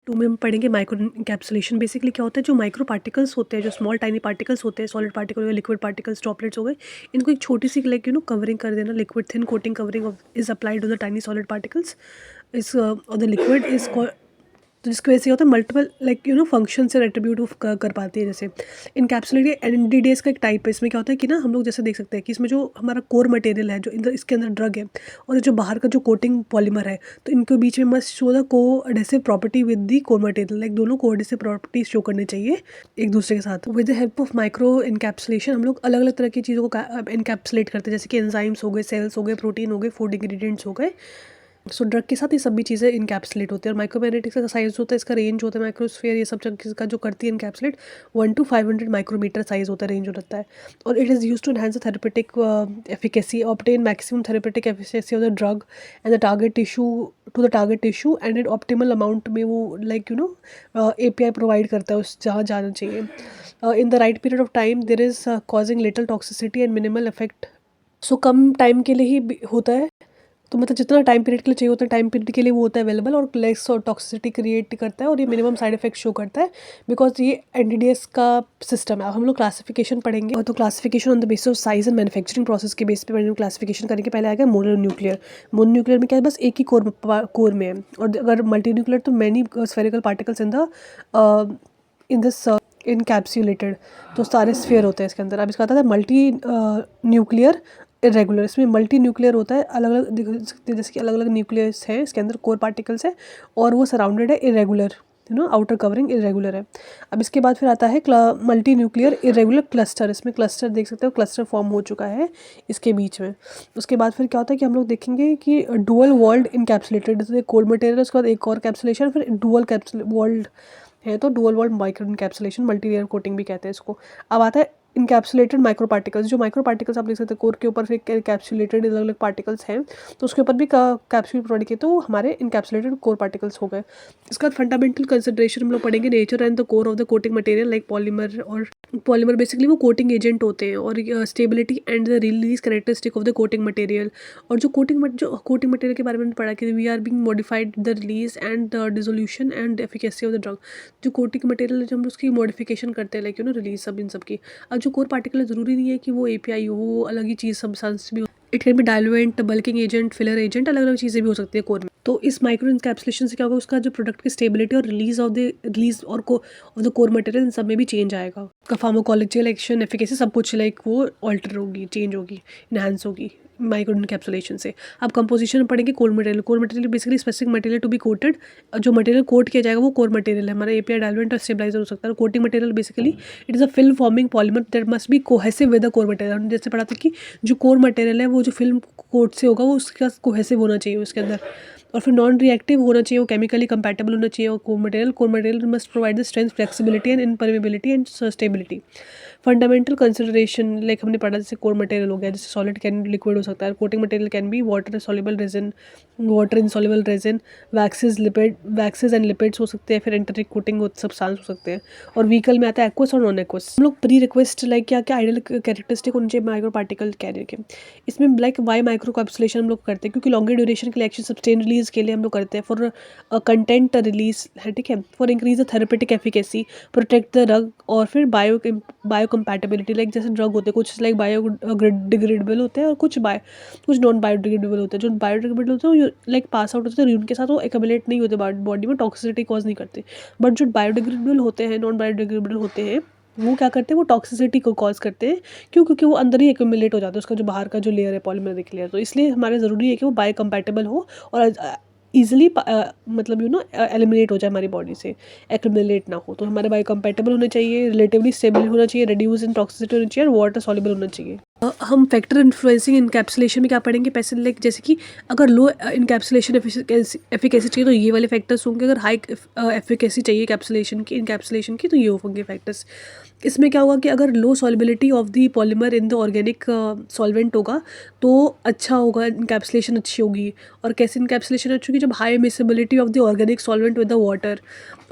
2 में हम पढ़ेंगे माइक्रो एनकैप्सुलेशन। बेसिकली क्या होता है, जो माइक्रो पार्टिकल्स होते हैं, जो स्मॉल टाइनी पार्टिकल्स होते हैं, सॉलिड पार्टिकल हो गए, लिक्विड पार्टिकल्स, ड्रॉपलेट्स हो गए, इनको एक छोटी सी कवरिंग कर देना। Liquid thin coating covering of is applied to the tiny solid particles is और द लिक्विड इज, तो जिसकी वजह से होता है मल्टीपल फंक्शन से एट्रीब्यूट कर पाती है। जैसे इनकैप्सुलेटेड एनडीडीएस का एक टाइप है। इसमें क्या होता है कि ना, हम लोग जैसे देख सकते हैं कि इसमें जो हमारा कोर मटेरियल है, जो इसके अंदर ड्रग है, और जो बाहर का जो कोटिंग पॉलीमर है, तो इनके बीच में मस्ट शो द को adhesive property with the core material. Like दोनों को एडेसिव प्रॉपर्टी शो करनी चाहिए एक दूसरे के साथ। With the help of micro encapsulation हम लोग अलग अलग तरह की चीज़ों को इनकैप्सुलेट करते हैं, जैसे कि एंजाइम्स हो गए, सेल्स हो गए, प्रोटीन हो गए, फूड इंग्रेडिएंट्स हो गए। सो ड्रग के साथ ये सभी चीज़ें इनकैप्सुलेट होती है। और माइक्रोमैग्नेटिक्स का साइज होता है, इसका रेंज होता है, माइक्रोस्फीयर ये सब चीज़ का जो करती है इनकैप्सुलेट, 1 to 500 माइक्रोमीटर साइज होता है, रेंज होता है। और it is use to enhance the therapeutic efficacy, obtain maximum therapeutic efficacy of the drug and the target tissue to the target tissue and at optimal amount में वो API provide करता है उस जहाँ जाना चाहिए। In the right period of time there is causing little toxicity and minimal effect. So come time के लिए ही होता है, तो मतलब जितना टाइम पीरियड के लिए चाहिए होता है टाइम पीरियड के लिए वो होता है अवेलेबल, और लेस और टॉक्सिसिटी क्रिएट करता है, और ये मिनिमम साइड इफेक्ट शो करता है बिकॉज ये एनडीडीएस का सिस्टम है। अब हम लोग क्लासिफिकेशन पढ़ेंगे, और तो classification on the basis of size and manufacturing process के बेस पे क्लासिफिकेशन करेंगे। पहले आएगा मोनो न्यूक्लियर। मोनो न्यूक्लियर में क्या है, बस एक ही कोर में है, और अगर मल्टी न्यूक्लियर तो many spherical particles in this encapsulated, तो सारे स्फीयर होते हैं इसके अंदर। अब इसका आता है मल्टी न्यूक्लियर इरेगुलर। इसमें मल्टी न्यूक्लियर होता है, अलग अलग देख सकते हैं, जैसे कि अलग अलग न्यूक्लियस है, इसके अंदर कोर पार्टिकल्स है, और वो सराउंडेड है इरेगुलर, आउटर कवरिंग इरेगुलर है। अब इसके बाद फिर आता है मल्टी न्यूक्लियर इरेगुलर क्लस्टर। इसमें क्लस्टर देख सकते हो, क्लस्टर फॉर्म हो चुका है इसके बीच में। उसके बाद फिर क्या होता है कि हम लोग देखेंगे कि डुअल वॉल्ड इनकैप्सुलेटेड, जैसे कोल्ड मटेरियल, उसके बाद एक और कैप्सुलेशन, फिर डुअल वॉल्ड है, तो dual walled micro encapsulation, multi layer coating भी कहते हैं इसको। अब आता है इनकैप्सुलेटेड माइक्रो पार्टिकल्स। जो माइक्रो पार्टिकल्स आप देख सकते हैं कोर के ऊपर, फिर कैप्सुलेटेड अलग अलग पार्टिकल्स हैं, तो उसके ऊपर भी कैप्सूल प्रोवाइड किए, तो हमारे इनकैप्सुलेटेड कोर पार्टिकल्स हो गए। इसके बाद फंडामेंटल कंसिडरेशन हम लोग पढ़ेंगे, nature and the core of the coating material like polymer. और पॉलीमर बेसिकली वो कोटिंग एजेंट होते हैं, और stability and the release characteristic of the coating material. और जो कोटिंग मटेरियल के बारे में पढ़ा कि we are being modified the release and the dissolution and efficacy of the drug. जो कोटिंग मटेरियल हम उसकी मॉडिफिकेशन करते हैं, लाइक रिलीज सब इन सब की। अब जो कोर पार्टिकल ज़रूरी नहीं है कि वो API हो, वो अलग ही चीज़ सब्सटेंस भी हो। It can be diluent, bulking agent, filler agent, अलग अलग चीज़ें भी हो सकती है कोर में। तो इस माइक्रो इनकैप्सुलेशन से क्या होगा, उसका जो प्रोडक्ट की स्टेबिलिटी और रिलीज और ऑफ द कोर मटेरियल, इन सब में भी चेंज आएगा। उसका फार्माकोलॉजिकल एक्शन, एफिकेसी, सब कुछ लाइक वो ऑल्टर होगी, चेंज होगी, इनहांस होगी माइक्रो इनकैप्सुलेशन से। अब कंपोजिशन पढ़ेंगे core material. Core material basically specific material to be coated. जो मटेरियल कोट किया जाएगा वो कोर मटेरियल है, हमारा API डाइल्यूएंट और स्टेबलाइजर हो सकता है। Coating material basically it is a film forming polymer that must be cohesive with the core material. हमने जैसे पढ़ा था कि जो कोर मटेरियल है वो जो फिल्म कोट से होगा वो उसका कोहेसिव होना चाहिए उसके अंदर, और फिर नॉन रिएक्टिव होना चाहिए, वो केमिकली कंपैटिबल होना चाहिए। और core material must provide the strength, flexibility and impermeability and stability. Fundamental consideration like हमने पढ़ा, जैसे कोर मटेरियल हो गया, जैसे सॉलिड कैन लिक्विड हो सकता है। Coating material can be water soluble resin, water insoluble resin, waxes and lipids हो सकते हैं, फिर एंटरिक कोटिंग सब्सटेंस हो सकते हैं। और व्हीकल में आता है एक्वस और नॉन एक्वस। हम लोग प्री रिक्वेस्ट लाइक क्या क्या आइडियल कैरेक्टरिस्टिक होनी चाहिए माइक्रो पार्टिकल कैरियर के। इसमें लाइक वाई माइक्रो कैप्सुलेशन हम लोग करते हैं, क्योंकि लॉन्गर ड्यूरेशन के लिए एक्शन सस्टेन रिलीज के लिए हम लोग करते हैं, फॉर कंटेंट रिलीज है, ठीक है, for increase the therapeutic efficacy, protect the drug, और फिर बायो कंपैटिबिलिटी, लाइक जैसे ड्रग होते हैं कुछ लाइक बायोडिग्रेडेबल होते हैं, और कुछ नॉन बायोडिग्रेडेबल होते हैं। जो बायोडिग्रेडेबल होते हैं वो लाइक पास आउट होते हैं, यूरिन के साथ वो एक्युमुलेट नहीं होते बॉडी में, टॉक्सिसिटी कॉज नहीं करते। बट जो बायोडिग्रेडेबल होते हैं, नॉन बायोडिग्रेडेबल होते हैं, वो क्या करते हैं, वो टॉक्सिसिटी को कॉज करते हैं। क्यों? क्योंकि वो अंदर ही एक्यूमुलेट हो जाता है, उसका जो बाहर का जो लेयर है पॉलीमरिक लेयर। तो इसलिए हमारे ज़रूरी है कि वो बायो कंपैटिबल हो और ईजिली मतलब एलिमिनेट हो जाए हमारी बॉडी से, एक्यूमुलेट ना हो। तो हमारे बायो कंपैटिबल होने चाहिए, रिलेटिवली स्टेबल होना चाहिए, रिड्यूस इन टॉक्सिसिटी होनी चाहिए, और वाटर सॉल्युबल होना चाहिए। हम फैक्टर इन्फ्लुएंसिंग इनकैप्सुलेशन में क्या पढ़ेंगे, पैसे लाइक जैसे कि अगर लो इनकैप्सुलेशन एफिकेसी चाहिए तो ये वाले फैक्टर्स होंगे, अगर हाई एफिकेसी चाहिए इनकैप्सुलेशन की तो ये होंगे फैक्टर्स। इसमें क्या होगा कि अगर low solubility of the polymer in the organic solvent होगा तो अच्छा होगा, इनकैप्सुलेशन अच्छी होगी। और कैसे इनकैप्सुलेशन अच्छी होगी, जब high miscibility of the organic solvent with the water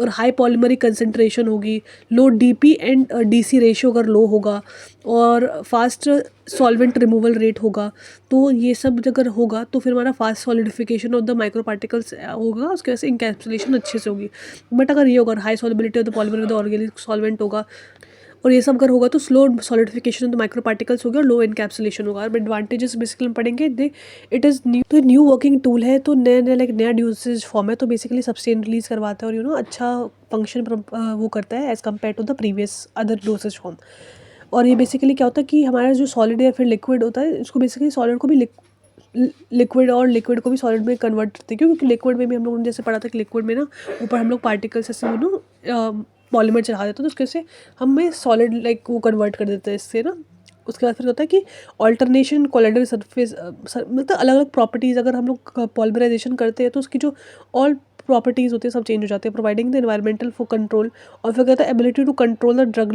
और हाई पॉलीमरिक कंसंट्रेशन होगी, लो डीपी एंड डीसी रेशियो अगर लो होगा और फास्ट सॉल्वेंट रिमूवल रेट होगा, तो ये सब अगर होगा तो फिर हमारा fast solidification of the micro particles होगा, उसकी वजह से इनकैप्सुलेशन अच्छे से होगी। बट अगर ये होगा high solubility of the polymer with the organic solvent होगा और ये सब अगर होगा तो slow solidification of the micro particles होगा और लो एनकैप्सुलेशन होगा। अब एडवांटेजेस बेसिकली हम पढ़ेंगे। दे इट इज़ न्यू, तो न्यू वर्किंग टूल है, तो नया नया लाइक नया यूसेज फॉर्म है, तो बेसिकली सब्सटेन रिलीज करवाता है और अच्छा फंक्शन वो करता है as compare to the previous other dosage form. और ये बेसिकली क्या होता है कि हमारा जो सॉलिड या फिर लिक्विड होता है, इसको बेसिकली सॉलिड को भी लिक्विड और लिक्विड को भी सॉलिड में कन्वर्ट करते हैं, क्योंकि लिक्विड में भी हम लोगों ने जैसे पढ़ा था कि लिक्विड में ना ऊपर हम लोग पार्टिकल्स ऐसे पॉलीमर चढ़ा देते हैं, तो उसके से हमें सॉलिड लाइक वो कन्वर्ट कर देते हैं इससे ना। उसके बाद फिर होता है कि ऑल्टरनेशन कोलाइडल सरफेस, मतलब अलग अलग प्रॉपर्टीज़ अगर हम लोग पॉलीमराइजेशन करते हैं तो उसकी जो ऑल प्रॉपर्टीज़ होती है सब चेंज हो जाती है, providing the environmental for control. और फिर कहता है ability to control the drug,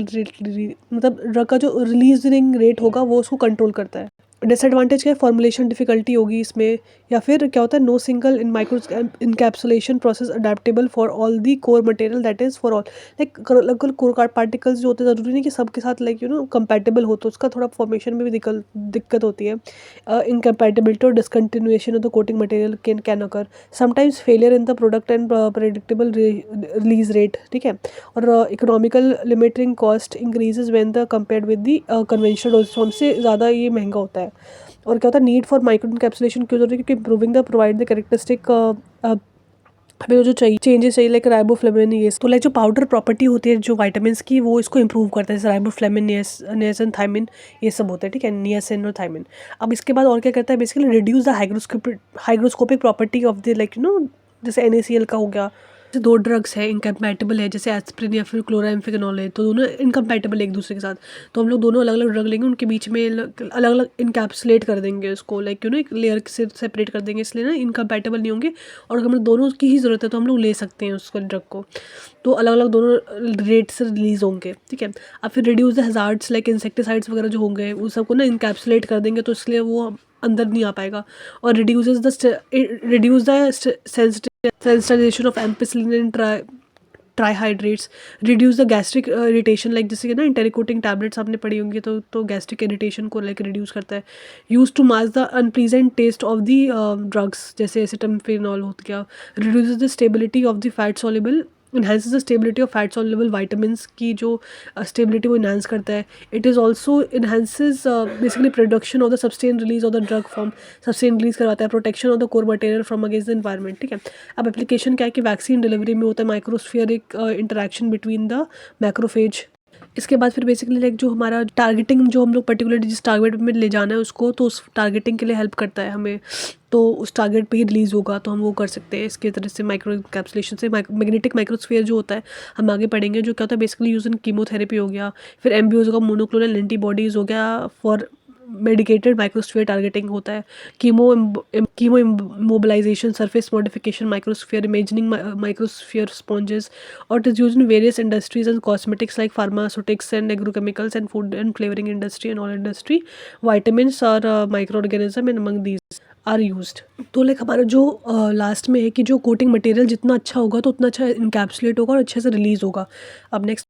मतलब ड्रग का जो रिलीजिंग रेट होगा वो उसको कंट्रोल करता है। डिसएडवांटेज क्या है, फॉर्मुलेशन डिफिकल्टी होगी इसमें, या फिर क्या होता है no single in micro encapsulation process adaptable for all the core material, that is for all like अलग कोर पार्टिकल्स जो होते हैं ज़रूरी नहीं कि सबके साथ लाइक कंपैटिबल हो, तो उसका थोड़ा फॉर्मेशन में भी दिक्कत होती है। इनकम्पैटिबिलिटी और discontinuation of the coating material can occur, sometimes failure in the product and predictable release rate, ठीक है। और economical limiting cost increases when the compared with the conventional dosage form, से ज़्यादा ये महंगा होता है। और क्या होता है नीड फॉर माइक्रो इनकैप्सुलेशन क्यों जरूरी है, क्योंकि improving the provide the characteristic हमें वो जो चाहिए चेंजेस चाहिए लाइक राइबोफ्लेविन, ये तो लाइक जो पाउडर प्रॉपर्टी होती है जो विटामिन्स की, वो इसको इंप्रूव करता है, जैसे राइबोफ्लेविन, नियासिन, थायमिन, ये सब होता है, ठीक है, नियासिन और थायमिन। अब इसके बाद और क्या करता है, basically reduce the hygroscopic property of the like जैसे NaCl का हो गया। जैसे दो ड्रग्स है इनकम्पैटिबल है, जैसे एस्प्रिन या फिर क्लोराम्फेनिकॉल है, तो दोनों इनकम्पैटिबल है एक दूसरे के साथ, तो हम लोग दोनों अलग अलग ड्रग लेंगे, उनके बीच में अलग अलग इनकैप्सुलेट कर देंगे उसको, लाइक एक लेयर से सेपरेट कर देंगे, इसलिए ना इनकम्पैटिबल नहीं होंगे। और अगर हम लोग दोनों की ही ज़रूरत है तो हम लोग ले सकते हैं उसको ड्रग को, तो अलग अलग दोनों रेट से रिलीज होंगे, ठीक है। अब फिर reduce the hazards like insecticides वगैरह जो होंगे उन सबको ना इनकैप्सुलेट कर देंगे, तो इसलिए वो अंदर नहीं आ पाएगा। और reduce the sensitization of ampicillin and trihydrates, reduce the gastric irritation, like जैसे कि ना इंटेरिकोटिंग टैबलेट्स आपने पढ़ी होंगी, तो गैस्ट्रिक इरिटेशन को लाइक रिड्यूस करता है। Use to mask the unpleasant taste of the drugs, जैसे एसिटामिनोफेनॉल हो गया। Reduce the stability of the fat soluble, enhances the stability of fat soluble vitamins की जो स्टेबिलिटी वो इन्हांस करता है। It is also enhances basically production of the sustain release of the drug form, sustain release करवाता है, protection of the core material from against the environment, ठीक है। अब एप्लीकेशन क्या है कि वैक्सीन डिलीवरी में होता है, माइक्रोस्फीरिक इंटरेक्शन बिटवीन द मैक्रोफेज। इसके बाद फिर बेसिकली लाइक जो हमारा टारगेटिंग, जो हम लोग पर्टिकुलरली जिस टारगेट में ले जाना है उसको, तो उस टारगेटिंग के लिए हेल्प करता है हमें, तो उस टारगेट पे ही रिलीज़ होगा, तो हम वो कर सकते हैं इसके तरह से माइक्रो कैप्सुलेशन से। मैग्नेटिक माइक्रोस्फीयर जो होता है हम आगे पढ़ेंगे, जो क्या होता है बेसिकली यूज इन कीमोथेरेपी हो गया, फिर एम्ब्यूज का मोनोक्लोनल एंटीबॉडीज़ हो गया, फॉर मेडिकेटेड माइक्रोस्फीयर टारगेटिंग होता है, chemo immobilization, surface modification microsphere, imagining microsphere sponges. और it is use in various industries and cosmetics like pharmaceutics and agrochemicals and food and flavouring industry and oil industry. Vitamins और micro organism and among these are used. तो like हमारा जो last में है कि जो coating material जितना अच्छा होगा तो उतना अच्छा इनकैप्सुलेट होगा और अच्छे से रिलीज होगा। अब नेक्स्ट